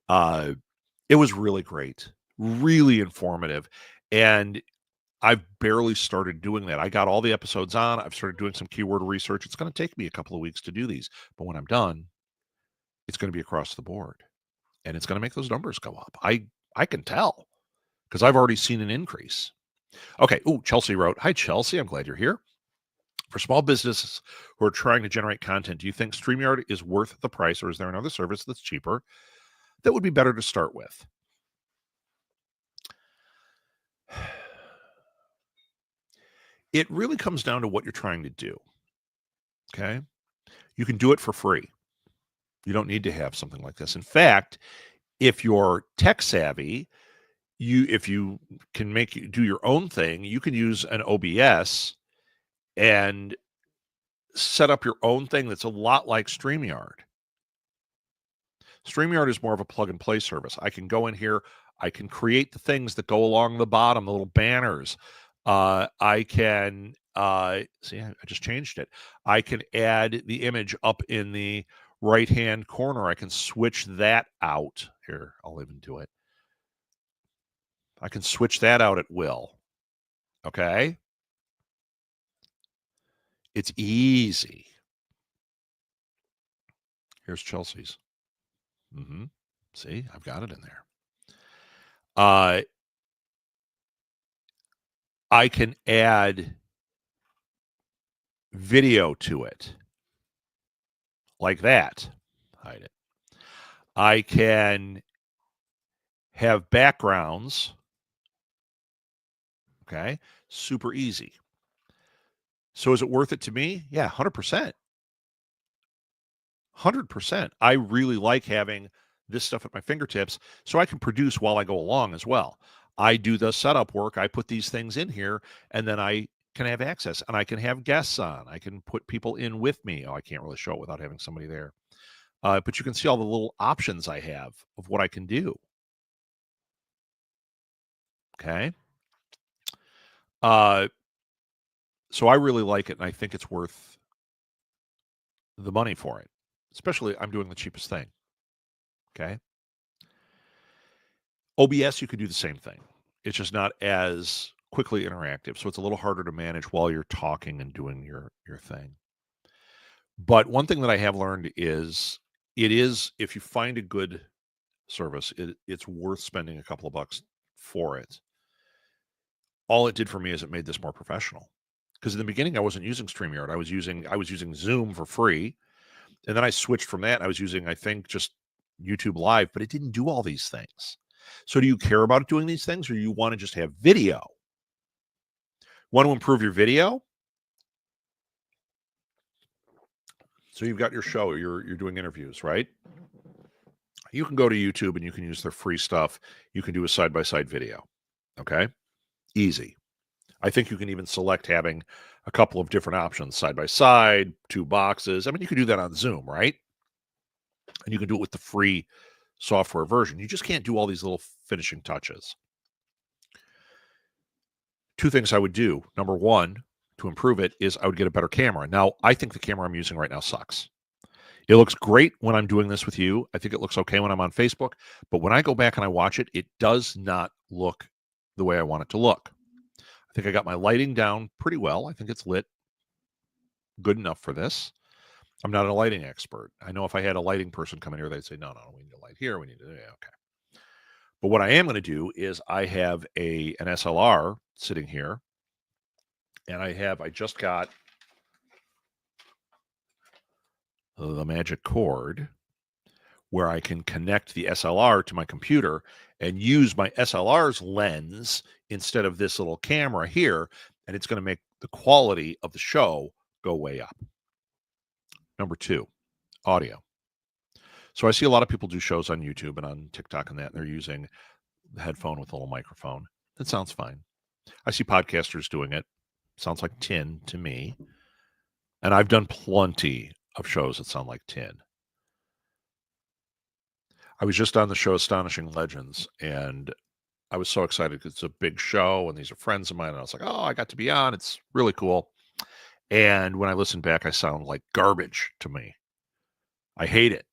It was really great, really informative, and I've barely started doing that. I got all the episodes on. I've started doing some keyword research. It's going to take me a couple of weeks to do these, but when I'm done, it's going to be across the board, and it's going to make those numbers go up. I can tell because I've already seen an increase. Okay. Oh, Chelsea wrote, hi, Chelsea. I'm glad you're here. For small businesses who are trying to generate content, do you think StreamYard is worth the price, or is there another service that's cheaper that would be better to start with? It really comes down to what you're trying to do. Okay. You can do it for free. You don't need to have something like this. In fact, If you're tech savvy, if you can do your own thing, you can use an OBS and set up your own thing that's a lot like StreamYard. StreamYard is more of a plug and play service. I can go in here, I can create the things that go along the bottom, the little banners. I can see, I just changed it. I can add the image up in the right hand corner. I can switch that out. Here, I'll even do it. I can switch that out at will. Okay. It's easy. Here's Chelsea's. See, I've got it in there. I can add video to it like that. Hide it. I can have backgrounds. Okay. Super easy. So is it worth it to me? Yeah, 100%. 100%. I really like having this stuff at my fingertips so I can produce while I go along as well. I do the setup work. I put these things in here and then I can have access and I can have guests on. I can put people in with me. Oh, I can't really show it without having somebody there. But you can see all the little options I have of what I can do. Okay. So I really like it and I think it's worth the money for it. Especially I'm doing the cheapest thing. Okay. OBS, you could do the same thing. It's just not as quickly interactive. So it's a little harder to manage while you're talking and doing your thing. But one thing that I have learned is if you find a good service, it's worth spending a couple of bucks for it. All it did for me is it made this more professional. Because in the beginning I wasn't using StreamYard. I was using Zoom for free. And then I switched from that. I was using, I think, just YouTube Live, but it didn't do all these things. So do you care about doing these things or you want to just have video? Want to improve your video? So you've got your show, you're doing interviews, right? You can go to YouTube and you can use their free stuff. You can do a side-by-side video. Okay? Easy. I think you can even select having a couple of different options, side by side, 2 boxes. I mean, you can do that on Zoom, right? And you can do it with the free software version. You just can't do all these little finishing touches. 2 things I would do. Number 1, to improve it, is I would get a better camera. Now, I think the camera I'm using right now sucks. It looks great when I'm doing this with you. I think it looks okay when I'm on Facebook. But when I go back and I watch it, it does not look the way I want it to look. I think I got my lighting down pretty well. I think it's lit good enough for this. I'm not a lighting expert. I know if I had a lighting person come in here, they'd say, no, we need a light here. We need to, yeah, okay. But what I am going to do is I have an SLR sitting here. And I just got the magic cord where I can connect the SLR to my computer and use my SLR's lens instead of this little camera here. And it's going to make the quality of the show go way up. Number 2, audio. So I see a lot of people do shows on YouTube and on TikTok and that, and they're using the headphone with a little microphone. That sounds fine. I see podcasters doing it. Sounds like tin to me. And I've done plenty of shows that sound like tin. I was just on the show Astonishing Legends, and I was so excited because it's a big show, and these are friends of mine, and I was like, oh, I got to be on. It's really cool. And when I listen back, I sound like garbage to me. I hate it.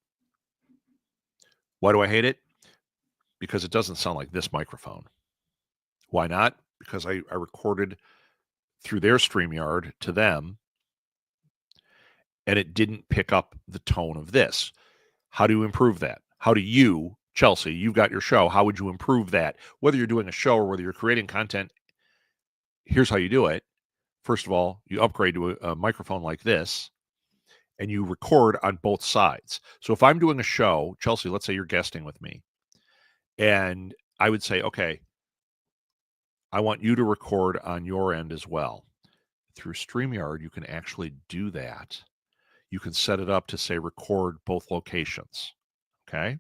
Why do I hate it? Because it doesn't sound like this microphone. Why not? Because I recorded through their StreamYard to them, and it didn't pick up the tone of this. How do you improve that? How do you, Chelsea, you've got your show. How would you improve that? Whether you're doing a show or whether you're creating content, here's how you do it. First of all, you upgrade to a microphone like this, and you record on both sides. So if I'm doing a show, Chelsea, let's say you're guesting with me, and I would say, okay, I want you to record on your end as well. Through StreamYard, you can actually do that. You can set it up to say record both locations. Okay.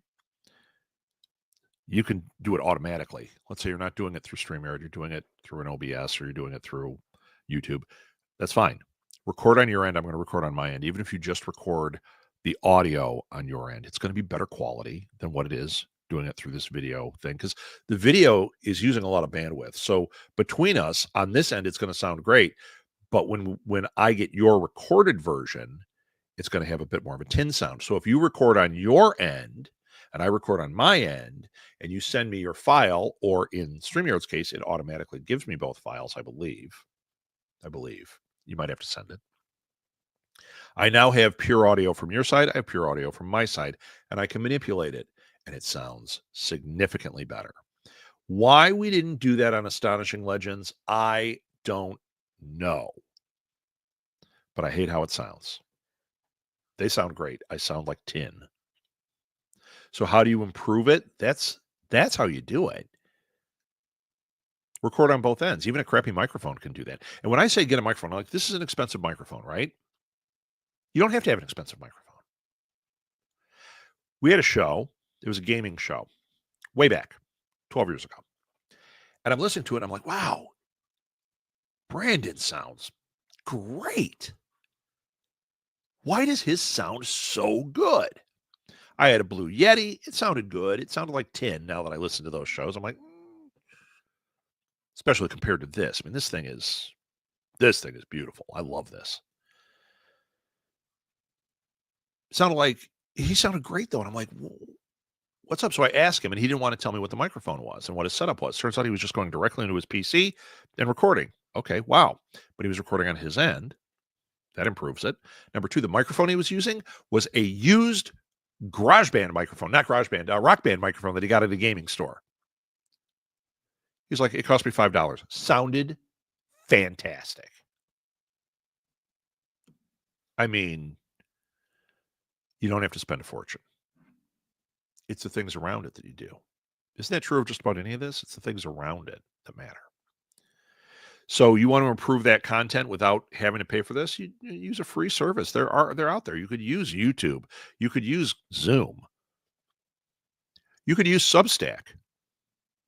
you can do it automatically. Let's say you're not doing it through StreamYard, you're doing it through an OBS or you're doing it through YouTube. That's fine. Record on your end. I'm going to record on my end. Even if you just record the audio on your end, it's going to be better quality than what it is doing it through this video thing, because the video is using a lot of bandwidth. So between us on this end, it's going to sound great. But when I get your recorded version, it's going to have a bit more of a tin sound. So if you record on your end and I record on my end and you send me your file, or in StreamYard's case, it automatically gives me both files, I believe. You might have to send it. I now have pure audio from your side. I have pure audio from my side, and I can manipulate it, and it sounds significantly better. Why we didn't do that on Astonishing Legends, I don't know. But I hate how it sounds. They sound great. I sound like tin. So how do you improve it? That's how you do it. Record on both ends. Even a crappy microphone can do that. And when I say get a microphone, I'm like, this is an expensive microphone, right? You don't have to have an expensive microphone. We had a show. It was a gaming show way back, 12 years ago. And I'm listening to it, and I'm like, wow, Brandon sounds great. Why does his sound so good? I had a Blue Yeti. It sounded good. It sounded like tin now that I listen to those shows. I'm like, especially compared to this. I mean, this thing is beautiful. I love this. He sounded great though. And I'm like, what's up? So I asked him, and he didn't want to tell me what the microphone was and what his setup was. Turns out he was just going directly into his PC and recording. Okay, wow. But he was recording on his end. That improves it. Number two, the microphone he was using was a used GarageBand microphone, not GarageBand, Rock Band microphone that he got at a gaming store. He's like, it cost me $5. Sounded fantastic. I mean, you don't have to spend a fortune. It's the things around it that you do. Isn't that true of just about any of this? It's the things around it that matter. So you want to improve that content without having to pay for this? You use a free service. They're out there. You could use YouTube. You could use Zoom. You could use Substack.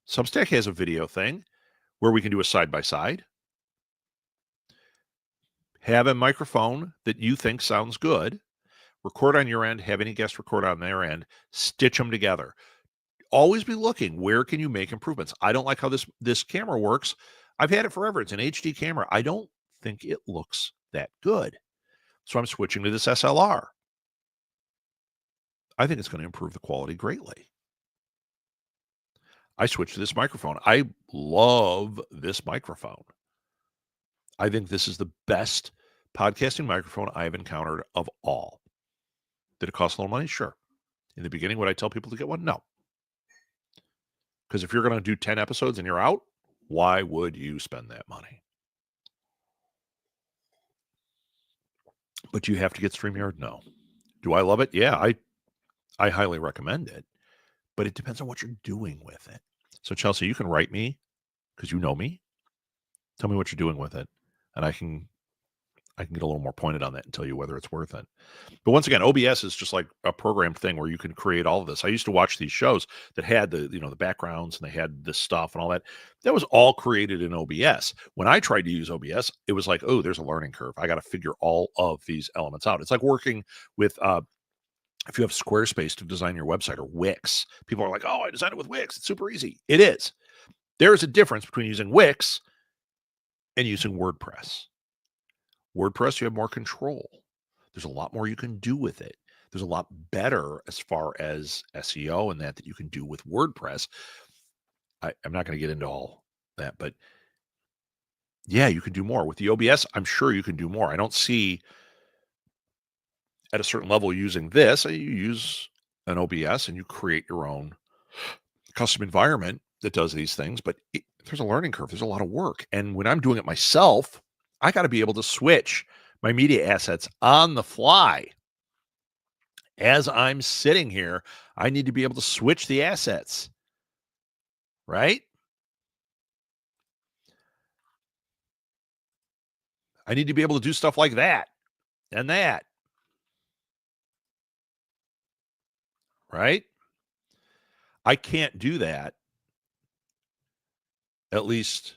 Substack has a video thing where we can do a side-by-side. Have a microphone that you think sounds good. Record on your end. Have any guest record on their end. Stitch them together. Always be looking. Where can you make improvements? I don't like how this camera works. I've had it forever. It's an HD camera. I don't think it looks that good. So I'm switching to this SLR. I think it's going to improve the quality greatly. I switched to this microphone. I love this microphone. I think this is the best podcasting microphone I've encountered of all. Did it cost a little money? Sure. In the beginning, would I tell people to get one? No. Because if you're going to do 10 episodes and you're out, why would you spend that money? But you have to get StreamYard? No. Do I love it? Yeah, I highly recommend it. But it depends on what you're doing with it. So Chelsea, you can write me because you know me. Tell me what you're doing with it, and I can get a little more pointed on that and tell you whether it's worth it. But once again, OBS is just like a programmed thing where you can create all of this. I used to watch these shows that had the backgrounds and they had this stuff and all that. That was all created in OBS. When I tried to use OBS, it was like, oh, there's a learning curve. I got to figure all of these elements out. It's like working with if you have Squarespace to design your website, or Wix. People are like, oh, I designed it with Wix. It's super easy. It is. There is a difference between using Wix and using WordPress. WordPress, you have more control. There's a lot more you can do with it. There's a lot better as far as SEO and that you can do with WordPress. I'm not going to get into all that, but yeah, you can do more. With the OBS, I'm sure you can do more. I don't see at a certain level using this. You use an OBS and you create your own custom environment that does these things, but there's a learning curve. There's a lot of work. And when I'm doing it myself, I got to be able to switch my media assets on the fly. As I'm sitting here, I need to be able to switch the assets, right? I need to be able to do stuff like that and that, right? I can't do that, at least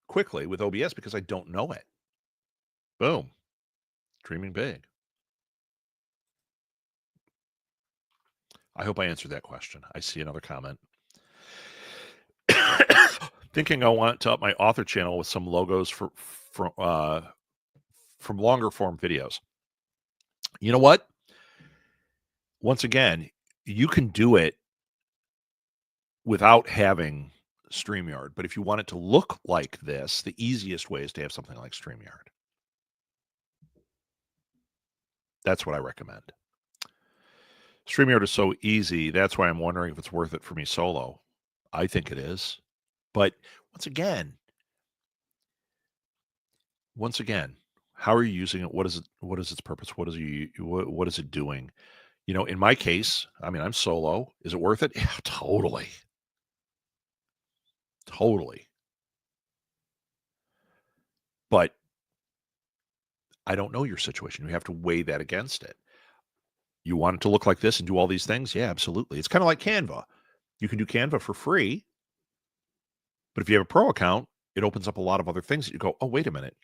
quickly, with OBS because I don't know it. Boom. Dreaming big. I hope I answered that question. I see another comment. Thinking I want to up my author channel with some logos from longer form videos. You know what? Once again, you can do it without having StreamYard. But if you want it to look like this, the easiest way is to have something like StreamYard. That's what I recommend. StreamYard is so easy. That's why I'm wondering if it's worth it for me solo. I think it is. But once again, how are you using it? What is it? What is its purpose? What is it doing? You know, in my case, I mean, I'm solo. Is it worth it? Yeah, totally. Totally. But I don't know your situation. You have to weigh that against it. You want it to look like this and do all these things? Yeah, absolutely. It's kind of like Canva. You can do Canva for free, but if you have a pro account, it opens up a lot of other things that you go, oh, wait a minute.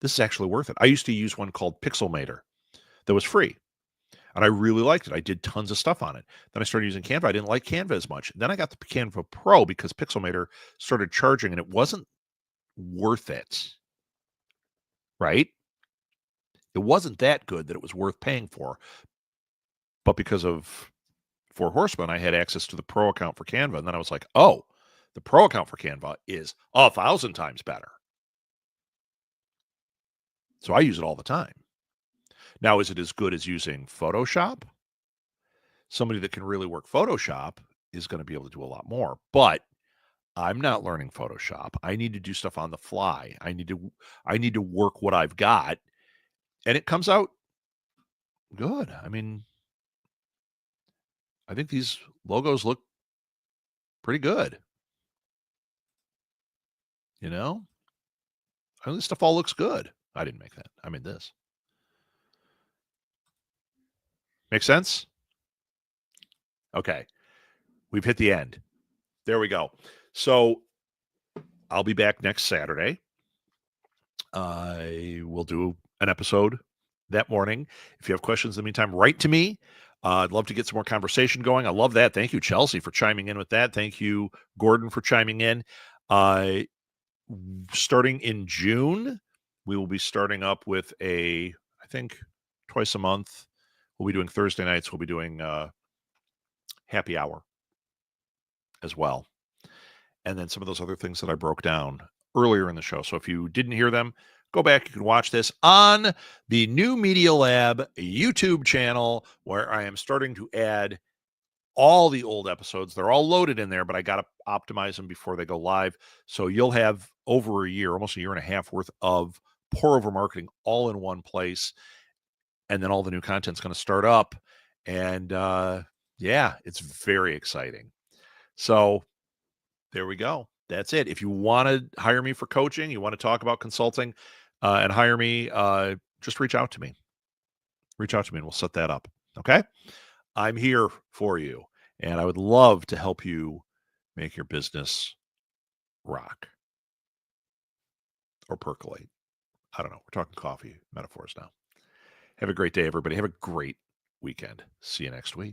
This is actually worth it. I used to use one called Pixelmator that was free, and I really liked it. I did tons of stuff on it. Then I started using Canva. I didn't like Canva as much. Then I got the Canva Pro because Pixelmator started charging, and it wasn't worth it, right? It wasn't that good that it was worth paying for. But because of Four Horsemen, I had access to the pro account for Canva. And then I was like, oh, the pro account for Canva is 1,000 times better. So I use it all the time. Now, is it as good as using Photoshop? Somebody that can really work Photoshop is going to be able to do a lot more. But I'm not learning Photoshop. I need to do stuff on the fly. I need to work what I've got, and it comes out good. I mean, I think these logos look pretty good. You know, I mean, this stuff all looks good. I didn't make that. I made this. Make sense? Okay. We've hit the end. There we go. So I'll be back next Saturday. I will do an episode that morning. If you have questions in the meantime, write to me. I'd love to get some more conversation going. I love that. Thank you, Chelsea, for chiming in with that. Thank you, Gordon, for chiming in. Starting in June, we will be starting up with I think, twice a month. We'll be doing Thursday nights. We'll be doing happy hour as well. And then some of those other things that I broke down earlier in the show. So if you didn't hear them, go back. You can watch this on the New Media Lab YouTube channel, where I am starting to add all the old episodes. They're all loaded in there, but I got to optimize them before they go live. So you'll have over a year, almost a year and a half worth of pour over marketing all in one place. And then all the new content's going to start up. And yeah, it's very exciting. So there we go. That's it. If you want to hire me for coaching, you want to talk about consulting and hire me, just reach out to me. Reach out to me and we'll set that up. Okay. I'm here for you. And I would love to help you make your business rock or percolate. I don't know. We're talking coffee metaphors now. Have a great day, everybody. Have a great weekend. See you next week.